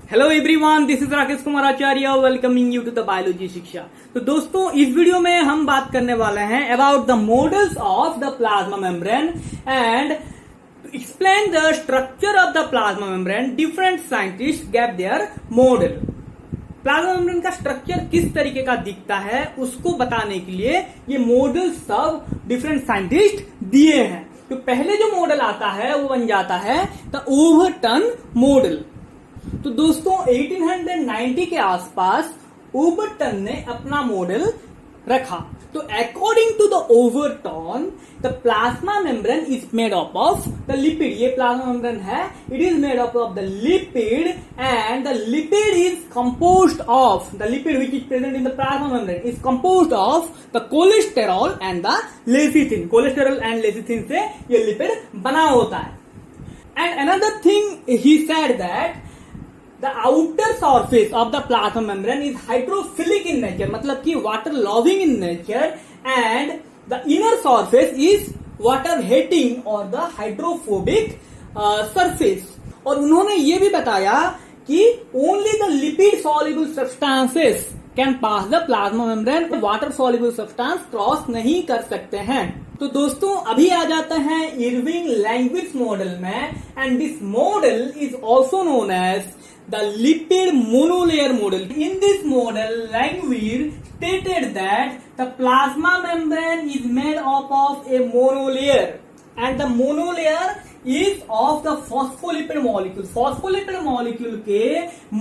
Hello everyone, this is Rakesh Kumar Acharya welcoming you to the biology Shiksha. तो दोस्तों, इस वीडियो में हम बात करने वाले हैं about the models of the plasma membrane and explain the structure of the plasma membrane. Different scientist gave their model. Plasma membrane का स्ट्रक्चर किस तरीके का दिखता है उसको बताने के लिए ये मॉडल सब डिफरेंट साइंटिस्ट दिए हैं। तो पहले जो मॉडल आता है वो बन जाता है द ओवरटन मॉडल। तो दोस्तों 1890 के आसपास ओवरटन ने अपना मॉडल रखा। तो according to the Overton, the plasma membrane is made up of the lipid. ये प्लाज्मा मेम्ब्रेन है, it is made up of the lipid and the lipid is composed of the lipid which is present in the plasma membrane is composed of the cholesterol and the lecithin. Cholesterol and lecithin से ये lipid बना होता है। And another thing he said that the outer surface of the plasma membrane is hydrophilic in nature, मतलब कि water loving in nature, and the inner surface is water hating or the hydrophobic surface। और उन्होंने ये भी बताया कि only the lipid soluble substances can pass the plasma membrane, water soluble substance cross नहीं कर सकते हैं। तो दोस्तों अभी आ जाता है इरविंग लैंग्विज मॉडल में, and this model is also known as the lipid monolayer model. In this model, Langmuir stated that the plasma membrane is made up of a monolayer, and the monolayer is of the phospholipid molecule. Phospholipid molecule के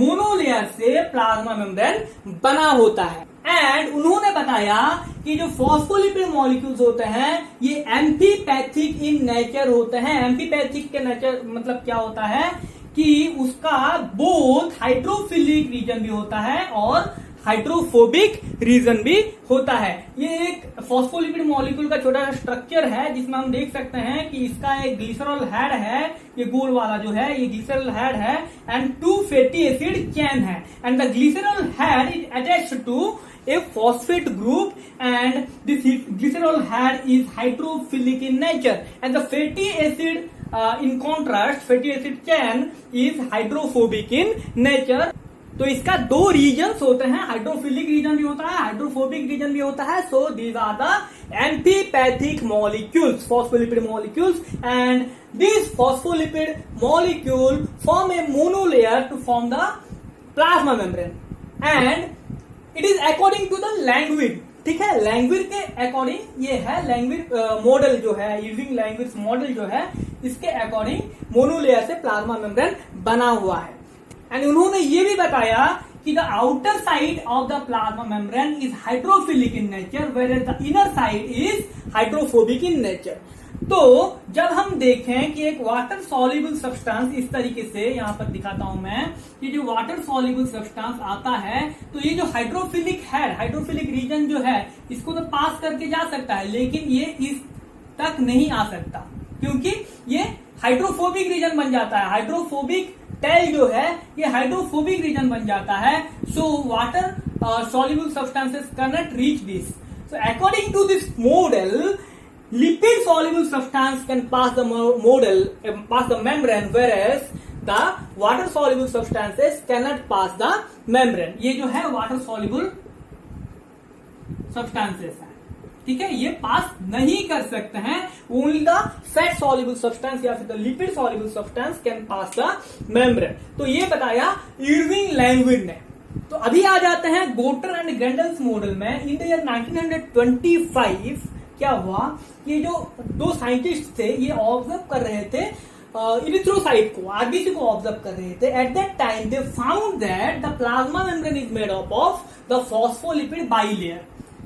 monolayer से plasma membrane बना होता है। And उन्होंने बताया कि जो phospholipid molecules होते हैं ये एम्फीपैथिक इन नेचर होते हैं। एम्फीपैथिक के नेचर मतलब क्या होता है कि उसका बोथ हाइड्रोफिलिक रीजन भी होता है और हाइड्रोफोबिक रीजन भी होता है। ये एक फॉस्फोलिपिड मॉलिक्यूल का छोटा सा स्ट्रक्चर है जिसमें हम देख सकते हैं कि इसका एक ग्लिसरॉल हेड है, ये गोल वाला जो है ये ग्लिसरॉल हेड है, एंड 2 फैटी एसिड चेन है, and the glycerol head is attached to a phosphate group, and this glycerol head is hydrophilic in nature, and the fatty acid in contrast fatty acid chain is hydrophobic in nature। तो इसका दो reasons होते हैं, hydrophilic reason भी होता है, hydrophobic reason भी होता है। So these are the amphipathic molecules, phospholipid molecules, and this phospholipid molecule form a monolayer to form the plasma membrane, and it is according to the Langmuir. ठीक है, लैंग्विड के according ये है लैंग्विड मॉडल जो है, इरविंग लैंग्विज मॉडल जो है, इसके अकॉर्डिंग मोनोलेयर से प्लाज्मा मेम्ब्रेन बना हुआ है। एंड उन्होंने ये भी बताया कि the outer side of the plasma membrane is hydrophilic in nature where the inner side is hydrophobic in nature. तो जब हम देखें कि एक वाटर सॉल्युबल सब्सटेंस इस तरीके से यहाँ पर दिखाता हूं मैं कि जो वाटर सॉल्युबल सब्सटेंस आता है तो ये जो हाइड्रोफिलिक है, हाइड्रोफिलिक रीजन जो है इसको तो पास करके जा सकता है, लेकिन ये इस तक नहीं आ सकता क्योंकि ये हाइड्रोफोबिक रीजन बन जाता है। हाइड्रोफोबिक टेल जो है ये हाइड्रोफोबिक रीजन बन जाता है। So water soluble substances can not reach this. So according to this model, lipid soluble substance can pass the membrane, whereas the water soluble substances cannot pass the membrane। ये जो है water soluble substances है, ठीक है, ये पास नहीं कर सकते हैं। only the fat soluble substance या फिर the lipid soluble substance can pass the membrane। तो ये बताया इरविंग लैंग्विड ने। तो अभी आ जाते हैं गोटर एंड ग्रेंडल्स मॉडल में। इन द ईयर 1925 क्या हुआ कि जो दो साइंटिस्ट थे ये ऑब्जर्व कर रहे थे इरिथ्रोसाइट को, आरबीसी को ऑब्जर्व कर रहे थे। At that time they found that the plasma membrane is made up of the phospholipid bilayer.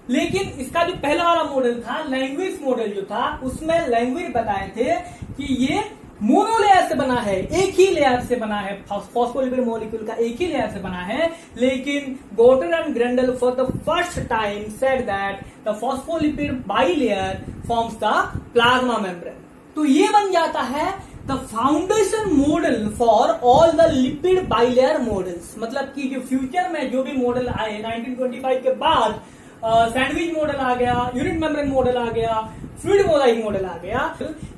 लेकिन इसका जो पहला वाला मॉडल था, लैंग्विज मॉडल जो था, उसमें लैंग्विज बताए थे कि ये मोनोलेयर से बना है, एक ही लेयर से बना है, फॉस्फोलिपिड मॉलिक्यूल का एक ही लेयर से बना है। लेकिन Gorter and Grendel for the first time said that the phospholipid bilayer forms the plasma membrane. तो ये बन जाता है the foundation model for all the lipid bilayer models. मतलब कि जो फ्यूचर में जो भी मॉडल आए 1925 के बाद सैंडविच मॉडल आ गया, यूनिट मेम्ब्रेन मॉडल आ गया, फ्लूइड मोजाइक मॉडल आ गया,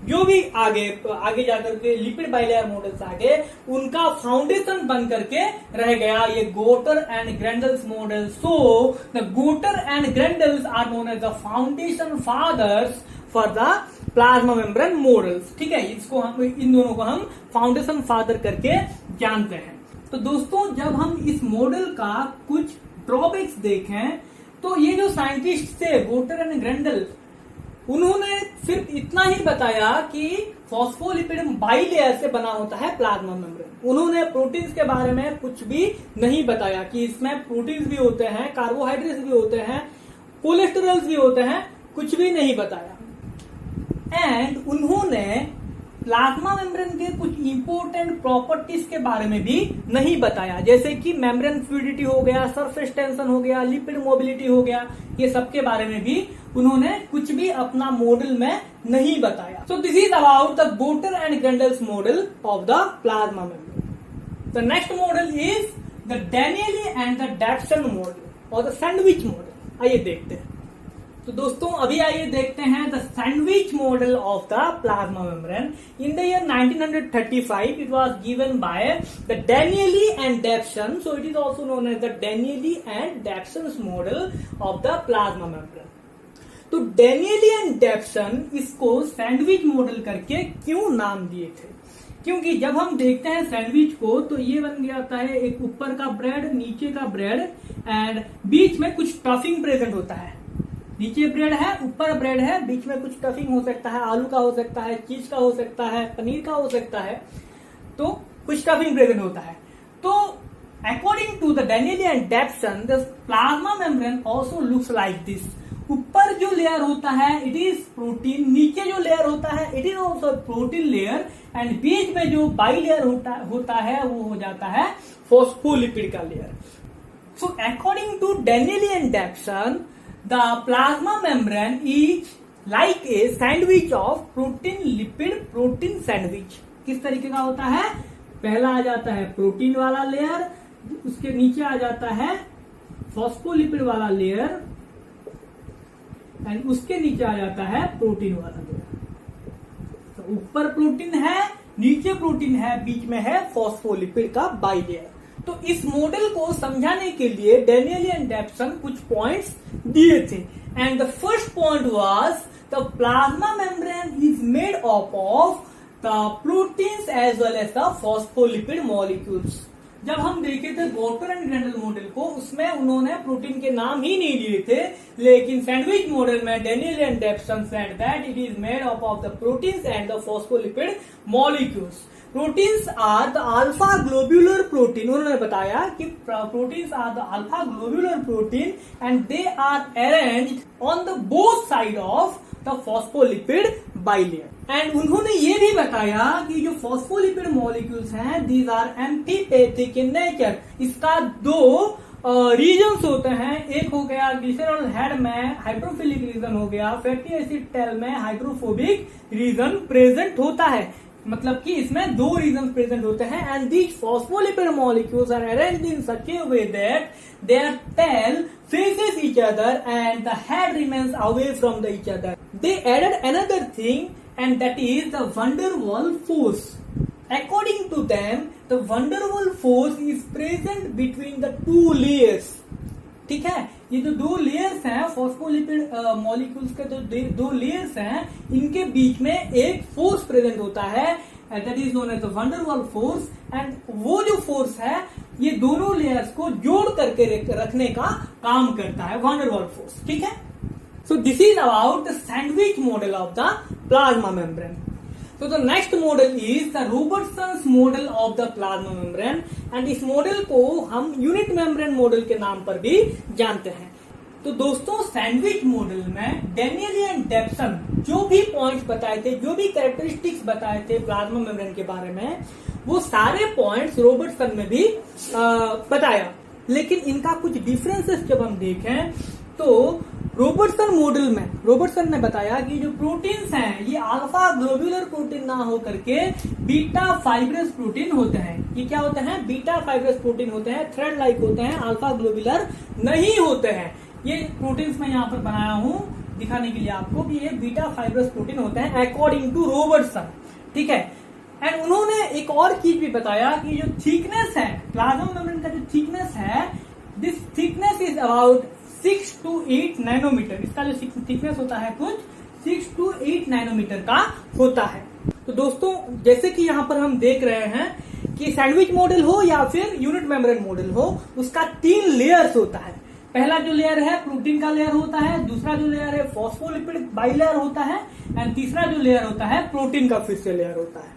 जो भी आगे जाकर के लिपिड बाइलेयर मॉडल्स आ गए, उनका फाउंडेशन बन करके रह गया ये Gorter and Grendel's model. So the Gorter and Grendel's are known as the foundation fathers for the plasma membrane models. ठीक है, इसको हम इन दोनों को हम फाउंडेशन फादर करके जानते हैं। तो दोस्तों, जब हम इस मॉडल का कुछ ड्रॉबैक्स देखें तो ये जो साइंटिस्ट थे गोटर एंड ग्रेंडल, उन्होंने सिर्फ इतना ही बताया कि फॉस्फोलिपिड बाइलेयर से बना होता है प्लाज्मा मेम्ब्रेन। उन्होंने प्रोटीन्स के बारे में कुछ भी नहीं बताया कि इसमें प्रोटीन्स भी होते हैं, कार्बोहाइड्रेट्स भी होते हैं, कोलेस्टेरॉल्स भी होते हैं, कुछ भी नहीं बताया। एंड उन्होंने प्लाज्मा मेम्ब्रेन के कुछ इंपॉर्टेंट प्रॉपर्टीज के बारे में भी नहीं बताया, जैसे कि मेम्ब्रेन फ्लूइडिटी हो गया, सरफेस टेंशन हो गया, लिपिड मोबिलिटी हो गया, ये सब के बारे में भी उन्होंने कुछ भी अपना मॉडल में नहीं बताया। So this is about the Gorter and Grendel's model of the plasma membrane. The next model is the Danielli and the Davson model और द सैंडविच मॉडल। आइए देखते हैं। तो दोस्तों, अभी आइए देखते हैं the sandwich model of the plasma membrane. In the year 1935 it was given by the Danielli and Davson, so it is also known as the Danielli and Davson's model of the plasma membrane. तो डैनियली and डैप्सन इसको sandwich model करके क्यों नाम दिए थे? क्योंकि जब हम देखते हैं सैंडविच को तो ये बन जाता है एक ऊपर का ब्रेड, नीचे का ब्रेड एंड बीच में कुछ टफिंग प्रेजेंट होता है। नीचे ब्रेड है, ऊपर ब्रेड है, बीच में कुछ टफिंग हो सकता है, आलू का हो सकता है, चीज का हो सकता है, पनीर का हो सकता है, तो कुछ टफिंग प्रेजेंट होता है। तो according to the Danielli and Davson, the plasma membrane also looks like this. ऊपर जो लेयर होता है इट इज प्रोटीन, नीचे जो लेयर होता है it is also protein layer and बीच में जो बाई लेयर होता है वो हो जाता है फॉस्फोलिपिड का layer. So according to Danielli and Davson, the plasma membrane is like a sandwich of protein lipid protein sandwich। किस तरीके का होता है? पहला आ जाता है प्रोटीन वाला लेयर, उसके नीचे आ जाता है फॉस्फोलिपिड वाला लेयर एंड उसके नीचे आ जाता है प्रोटीन वाला लेयर। तो ऊपर प्रोटीन है, नीचे प्रोटीन है, बीच में है फॉस्फोलिपिड का बाई लेयर। तो इस मॉडल को समझाने के लिए डैनियली एंड डैप्सन कुछ पॉइंट्स दिए थे and the first point was the plasma membrane is made up of the proteins as well as the phospholipid molecules. जब हम देखे थे गोटर एंड ग्रेंडल मॉडल को, उसमें उन्होंने प्रोटीन के नाम ही नहीं लिए थे, लेकिन सैंडविच मॉडल में Daniel and Davson said that it is made up of the proteins and the phospholipid molecules. Proteins are the alpha globular protein. उन्होंने बताया कि proteins are the alpha globular protein and they are arranged on the both side of the phospholipid bilayer. And उन्होंने ये भी बताया कि जो phospholipid molecules हैं these are amphipathic in nature. इसका दो रीजन्स होते हैं, एक हो गया ग्लिसरॉल हेड में हाइड्रोफिलिक रीजन हो गया, फैटी एसिड टेल में हाइड्रोफोबिक रीजन प्रेजेंट होता है। मतलब कि इसमें दो रीजन प्रेजेंट होते हैं and these phospholipid molecules are arranged in such a way that their tail faces each other and the head remains away from the each other. They added another thing and that is the van der Waals force. According to them, the van der Waals force is present between the two layers. ठीक है, ये जो दो layers हैं phospholipid molecules के जो दो layers हैं, इनके बीच में एक फोर्स प्रेजेंट होता है and that is known as the van der Waals force। And वो जो फोर्स है ये दोनों लेयर्स को जोड़ करके रखने का काम करता है, van der Waals force। ठीक है, सो this is about the sandwich model of the plasma membrane. So the next model is the Robertson's model of the plasma membrane and इस मॉडल को हम यूनिट मेम्ब्रेन मॉडल के नाम पर भी जानते हैं। तो दोस्तों, सैंडविच मॉडल में डैनियल एंड डैप्सन जो भी पॉइंट्स बताए थे, जो भी कैरेक्टरिस्टिक्स बताए थे प्लाज्मा मेम्ब्रेन के बारे में, वो सारे पॉइंट्स रॉबर्टसन में भी बताया। लेकिन इनका कुछ डिफरेंसेस जब हम देखें तो रॉबर्टसन मॉडल में रॉबर्टसन ने बताया कि जो प्रोटीन्स हैं ये अल्फा ग्लोब्यूलर प्रोटीन ना हो करके बीटा फाइब्रस प्रोटीन होते हैं। ये क्या होते हैं? बीटा फाइब्रस प्रोटीन होते हैं, थ्रेड लाइक होते हैं, अल्फा ग्लोब्यूलर नहीं होते हैं। ये प्रोटीन्स मैं यहाँ पर बनाया हूँ दिखाने के लिए आपको कि ये बीटा फाइब्रस प्रोटीन होते हैं अकॉर्डिंग टू रॉबर्टसन, ठीक है। एंड उन्होंने एक और चीज भी बताया कि जो थिकनेस है प्लाज्मा मेम्ब्रेन का, जो थिकनेस है, this thickness is about 6 to 8 nanometer. इसका जो थिकनेस होता है कुछ 6 to 8 नैनोमीटर का होता है। तो दोस्तों जैसे कि यहाँ पर हम देख रहे हैं कि सैंडविच मॉडल हो या फिर यूनिट मेम्ब्रेन मॉडल हो, उसका 3 लेयर्स होता है। पहला जो लेयर है प्रोटीन का लेयर होता है, दूसरा जो लेयर है फॉस्फोलिपिड बाइलेयर होता है, एंड तीसरा जो लेयर होता है प्रोटीन का फिर से लेयर होता है।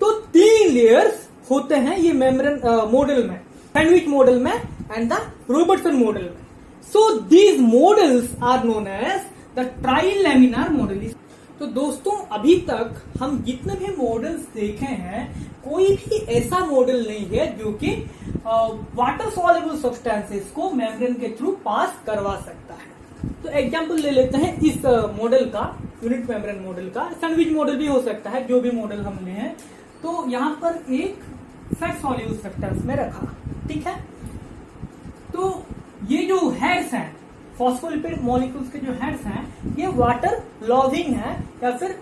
तो 3 लेयर्स होते हैं ये मेम्ब्रेन मॉडल में, सैंडविच मॉडल में एंड द रॉबर्टसन मॉडल में। So these models are known as the trilaminar model. तो दोस्तों अभी तक हम जितने भी मॉडल्स देखे हैं, कोई भी ऐसा मॉडल नहीं है जो कि वाटर सॉल्युबल सब्सटेंसेस को मेम्ब्रेन के थ्रू पास करवा सकता है। तो एग्जांपल ले लेते हैं इस मॉडल का, यूनिट मेम्ब्रेन मॉडल का। सैंडविच मॉडल भी हो सकता है, जो भी मॉडल हमने है। तो यहाँ पर एक फैट सॉल्युबल सब्सटेंस में रखा, ठीक है। तो ये जो हेड्स हैं, फॉस्फोलिपिड मॉलिक्यूल्स के जो हेड्स हैं, ये वाटर लॉविंग है या फिर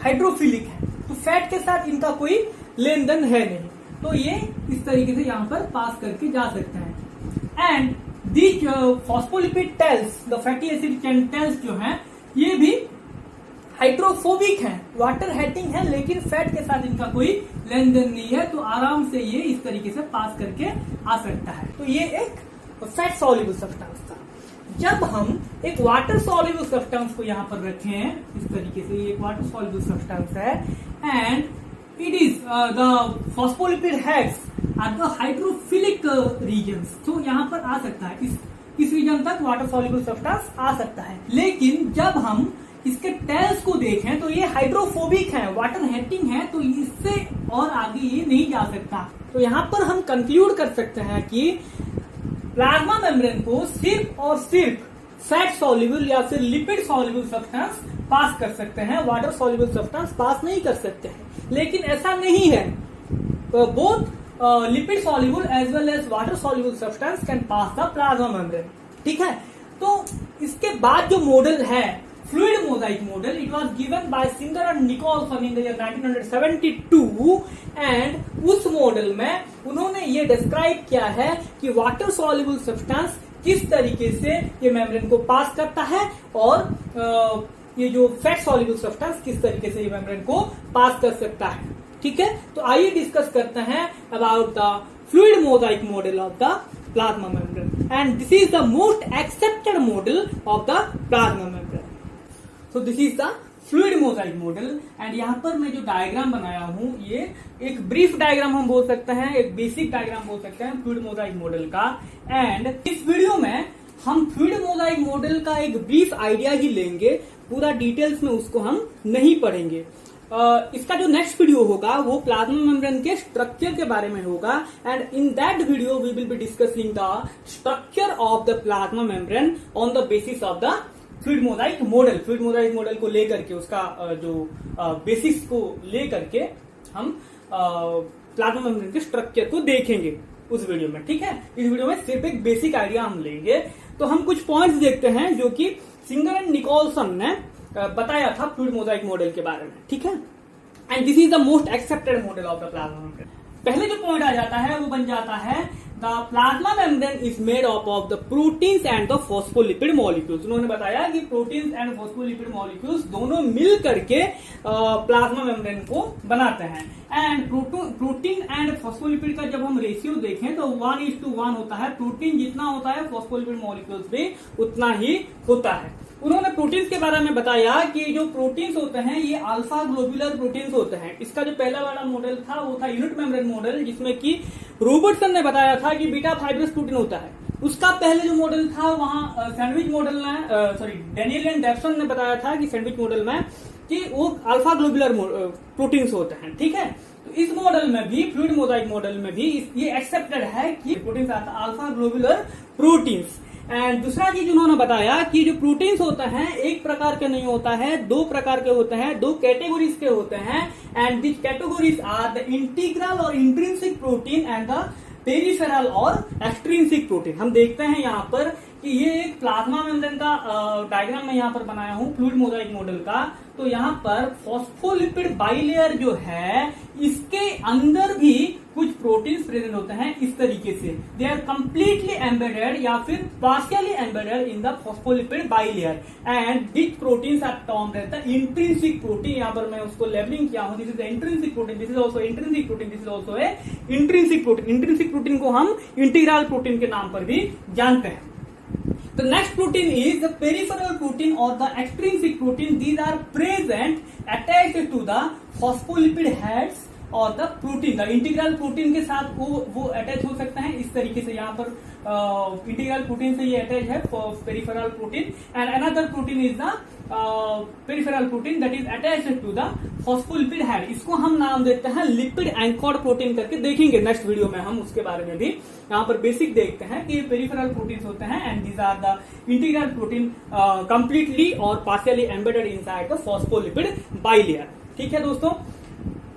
हाइड्रोफिलिक है। तो फैट के साथ इनका कोई लेन देन है नहीं, तो ये इस तरीके से यहाँ पर पास करके जा सकते हैं। And these phospholipid tails, the fatty acid chain tails जो हैं, ये भी हाइड्रोफोबिक है, वाटर हेटिंग है, लेकिन फैट के साथ इनका कोई लेन देन नहीं है। तो आराम से ये इस तरीके से पास करके आ सकता है। तो ये एक फैट सॉल्युबल सब्सटेंस था। जब हम एक वाटर सॉल्युबल सब्सटेंस को यहाँ पर रखे हैं इस तरीके से, ये एक वाटर सॉल्युबल सब्सटेंस है, and it is the phospholipid heads are the hydrophilic regions. तो यहाँ पर आ सकता है, इस रीजन तक वाटर सॉल्युबल सब्सटेंस आ सकता है। लेकिन जब हम इसके टेल्स को देखें तो ये हाइड्रोफोबिक है, वाटर हेटिंग है, तो इससे और आगे ये नहीं जा सकता। तो यहाँ पर हम कंक्लूड कर सकते हैं कि प्लाज्मा मेम्ब्रेन को सिर्फ और सिर्फ फैट सॉल्युबल या फिर लिपिड सॉल्युबल सब्सटेंस पास कर सकते हैं, वाटर सॉल्युबल सब्सटेंस पास नहीं कर सकते हैं। लेकिन ऐसा नहीं है, both lipid soluble as well as water soluble substance can pass the plasma membrane, ठीक है। तो इसके बाद जो मॉडल है fluid mosaic model, it was given by Singer and Nicolson in the year 1972, and उस मॉडल में उन्होंने ये डिस्क्राइब किया है कि वाटर सॉल्युबल सब्सटेंस किस तरीके से ये मेम्ब्रेन को पास करता है, और ये जो फैट सॉल्युबल सब्सटेंस किस तरीके से ये मेम्ब्रेन को पास कर सकता है, ठीक है। तो आइए डिस्कस करते हैं about the fluid mosaic model of the plasma membrane, and this is the most accepted model of the plasma membrane. So this is the fluid mosaic model, and यहाँ पर मैं जो डायग्राम बनाया हूँ, ये एक ब्रीफ डायग्राम हम बोल सकते हैं, एक बेसिक डायग्राम बोल सकते हैं फ्लूइड मोजाइक मॉडल का। एंड इस वीडियो में हम फ्लूइड मोजाइक मॉडल का एक ब्रीफ आइडिया ही लेंगे, पूरा डिटेल्स में उसको हम नहीं पढ़ेंगे। इसका जो नेक्स्ट वीडियो होगा वो प्लाज्मा मेम्ब्रेन के स्ट्रक्चर के बारे में होगा, and in that video we will be discussing the structure of the plasma membrane on the basis of the fluid mosaic model. Fluid mosaic model को लेकर के, उसका जो बेसिस को लेकर के हम प्लाज्मा मेम्ब्रेन के स्ट्रक्चर को देखेंगे उस वीडियो में, ठीक है। इस वीडियो में सिर्फ एक बेसिक आइडिया हम लेंगे। तो हम कुछ पॉइंट्स देखते हैं जो कि सिंगर एंड निकोलसन ने बताया था फ्लूइड मोजाइक मॉडल के बारे में, ठीक है। And this is the most accepted model of the plasma membrane. पहले जो पॉइंट आ जाता है वो बन जाता है the plasma membrane is made up of the proteins and the phospholipid molecules. उन्होंने बताया कि प्रोटीन्स एंड फॉस्फोलिपिड मॉलिक्यूल्स दोनों मिल करके प्लाज्मा मेम्ब्रेन को बनाते हैं। एंड प्रोटीन एंड फॉस्फोलिपिड का जब हम रेशियो देखें तो 1:1 होता है। प्रोटीन जितना होता है फॉस्फोलिपिड मॉलिक्यूल्स भी उतना ही होता है। उन्होंने प्रोटीन्स के बारे में बताया कि जो प्रोटीन्स होते हैं ये अल्फा ग्लोबुलर प्रोटीन्स होते हैं। इसका जो पहला वाला मॉडल था वो था यूनिट मेम्ब्रेन मॉडल, जिसमें कि रॉबर्टसन ने बताया था कि बीटा फाइब्रस प्रोटीन होता है। उसका पहले जो मॉडल था वहां सैंडविच मॉडल में डेनियल एंड डेप्सन ने बताया था कि सैंडविच मॉडल में कि वो अल्फा ग्लोबुलर प्रोटीन्स होते हैं, ठीक है। तो इस मॉडल में भी, फ्लूइड मोजाइक मॉडल में भी ये एक्सेप्टेड है कि proteins alpha globular proteins. And दूसरा चीज उन्होंने बताया कि जो प्रोटीन्स होते हैं एक प्रकार के नहीं होता है, 2 प्रकार के होते हैं, 2 कैटेगरीज के होते हैं। And this categories are the integral और intrinsic protein and the peripheral और एक्सट्रिंसिक प्रोटीन। हम देखते हैं यहाँ पर कि ये एक प्लाज्मा मेम्ब्रेन का डायग्राम मैं यहाँ पर बनाया हूँ फ्लूइड मोजाइक मॉडल का। तो यहाँ पर फॉस्फोलिपिड बाइलेयर जो है इसके अंदर भी कुछ प्रोटीन्स प्रेजेंट होते हैं इस तरीके से। दे आर कंप्लीटली एम्बेडेड या फिर partially embedded in the phospholipid bilayer and this proteins are termed as the intrinsic protein. यहाँ पर मैं उसको लेबलिंग किया हूँ, this is the intrinsic protein, this is also intrinsic protein, this is also a intrinsic protein. Intrinsic protein को हम integral protein के नाम पर भी जानते हैं। The next protein is the peripheral protein or the extrinsic protein. These are present attached to the phospholipid heads और the protein. The integral protein के साथ वो अटैच हो सकता है इस तरीके से। यहाँ पर इंटीग्रल प्रोटीन से ये अटैच है peripheral protein and another protein is the peripheral protein that is attached to the phospholipid head. इसको हम नाम देते हैं लिपिड एंकर्ड प्रोटीन करके, देखेंगे नेक्स्ट वीडियो में हम उसके बारे में भी। यहाँ पर बेसिक देखते हैं कि ये पेरिफेरल प्रोटीन होते हैं and these are the integral protein completely और partially embedded inside the phospholipid bilayer. ठीक है दोस्तों,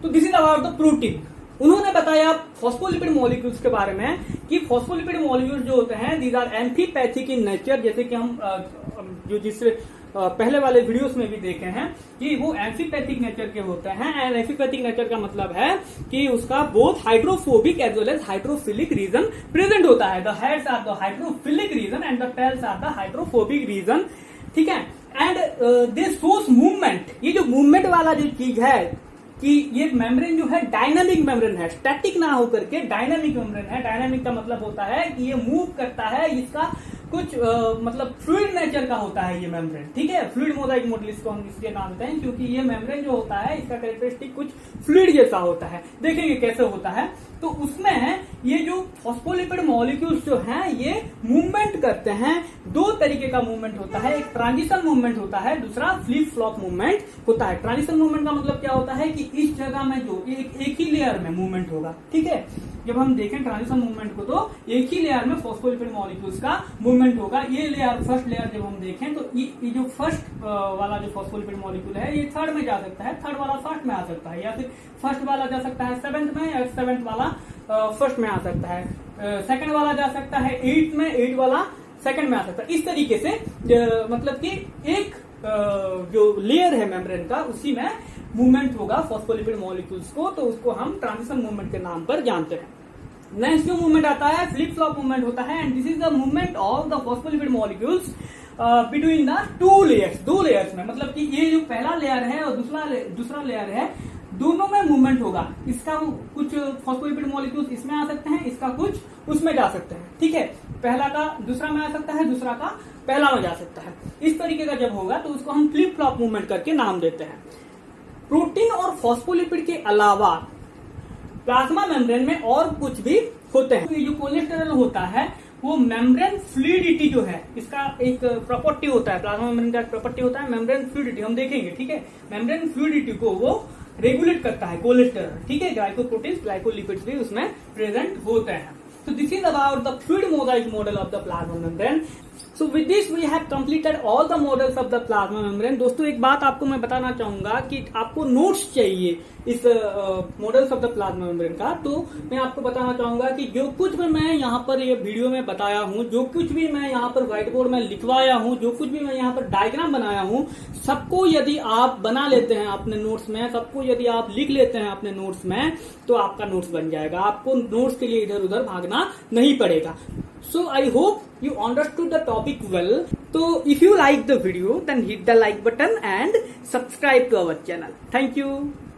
तो this is about the protein. उन्होंने बताया फॉस्फोलिपिड मॉलिक्यूल्स के बारे में कि फॉस्फोलिपिड मॉलिक्यूल्स जो होते हैं these are amphipathic in nature, जैसे कि हम जो जिससे पहले वाले वीडियोस में भी देखे हैं कि वो एम्फीपैथिक नेचर के होते हैं। एंड एम्फीपैथिक नेचर का मतलब है कि उसका both hydrophobic as well as hydrophilic region present होता है। The heads are the hydrophilic region and the tails are the hydrophobic region. ठीक है, एंड दे शोस मूवमेंट। ये जो मूवमेंट वाला जो चीज है कि ये मेम्ब्रेन जो है डायनामिक मेम्ब्रेन है, स्टैटिक ना होकर के डायनामिक मेम्ब्रेन है। डायनामिक का मतलब होता है कि ये मूव करता है, इसका कुछ मतलब फ्लूइड नेचर का होता है ये मेम्ब्रेन। ठीक है, फ्लूइड मोजाइक मॉडल इसको हम इसलिए जानते हैं क्योंकि ये मेम्ब्रेन जो होता है इसका कैरेक्टरिस्टिक कुछ फ्लूइड जैसा होता है। देखेंगे कैसे होता है। तो उसमें ये जो फॉस्फोलिपिड मॉलिक्यूल्स जो हैं ये मूवमेंट करते हैं। दो तरीके का मूवमेंट होता है, एक ट्रांजिशन मूवमेंट होता है, दूसरा फ्लिप फ्लॉप मूवमेंट होता है। ट्रांजिशन मूवमेंट का मतलब क्या होता है कि इस जगह में जो एक ही लेयर में मूवमेंट होगा। ठीक है, जब हम देखें ट्रांजिशन मूवमेंट को तो एक ही लेयर में फॉस्फोलिपिड मॉलिक्यूल्स का मूवमेंट होगा। ये लेयर फर्स्ट लेयर जब हम देखें तो ये जो फर्स्ट वाला जो फॉस्फोलिपिड मॉलिक्यूल है ये थर्ड में जा सकता है, थर्ड वाला फर्स्ट में आ सकता है, या फिर फर्स्ट वाला जा सकता है सेवेंथ में, या सेवेंथ वाला फर्स्ट में आ सकता है, सेकंड वाला जा सकता है एट में, एट वाला सेकंड में आ सकता है। इस तरीके से मतलब कि एक जो लेयर है मेम्ब्रेन का उसी में मूवमेंट होगा फॉस्फोलिपिड मॉलिक्यूल्स को, तो उसको हम ट्रांजिशन मूवमेंट के नाम पर जानते हैं। नेक्स्ट जो मूवमेंट आता है फ्लिप फ्लॉप मूवमेंट होता है and this is the movement of the phospholipid molecules between the two layers. दो लेयर्स में, मतलब कि ये जो पहला लेयर है और दूसरा लेयर है, दोनों में मूवमेंट होगा। इसका कुछ फॉस्फोलिपिड मॉलिक्यूल्स इसमें आ सकते हैं, इसका कुछ उसमें जा सकते हैं। ठीक है, पहला का दूसरा में आ सकता है, दूसरा का पहला में जा सकता है। इस तरीके का जब होगा तो उसको हम फ्लिप फ्लॉप मूवमेंट करके नाम देते हैं। प्रोटीन और फॉस्फोलिपिड के अलावा प्लाज्मा मेम्ब्रेन में और कुछ भी होते हैं। तो ये जो कोलेस्टेरॉल होता है वो मेम्ब्रेन फ्लूइडिटी जो है इसका एक प्रॉपर्टी होता है। प्लाज्मा मेम्ब्रेन का एक प्रॉपर्टी होता है मेम्ब्रेन फ्लूइडिटी, हम देखेंगे। ठीक है, मेम्ब्रेन फ्लूइडिटी को वो रेगुलेट करता है कोलेस्टेरॉल। ठीक है, ग्लाइकोप्रोटीन्स ग्लाइकोलिपिड्स भी उसमें प्रेजेंट होते हैं। So this is about the fluid mosaic model of the plasma membrane. So with this we have completed all the models of the plasma membrane. दोस्तों एक बात आपको मैं बताना चाहूंगा कि आपको नोट्स चाहिए इस models of the plasma membrane का, तो मैं आपको बताना चाहूंगा कि जो कुछ भी मैं यहाँ पर ये वीडियो में बताया हूँ, जो कुछ भी मैं यहाँ पर व्हाइट बोर्ड में लिखवाया हूँ, जो कुछ भी मैं यहाँ पर डायग्राम बनाया हूँ, सबको यदि आप बना लेते हैं अपने नोट्स में, सबको यदि आप लिख लेते हैं अपने नोट्स में, तो आपका नोट्स बन जाएगा। आपको नोट्स के लिए इधर उधर भागना नहीं पड़ेगा। So I hope you understood the topic well. So if you like the video, then hit the like button and subscribe to our channel. Thank you.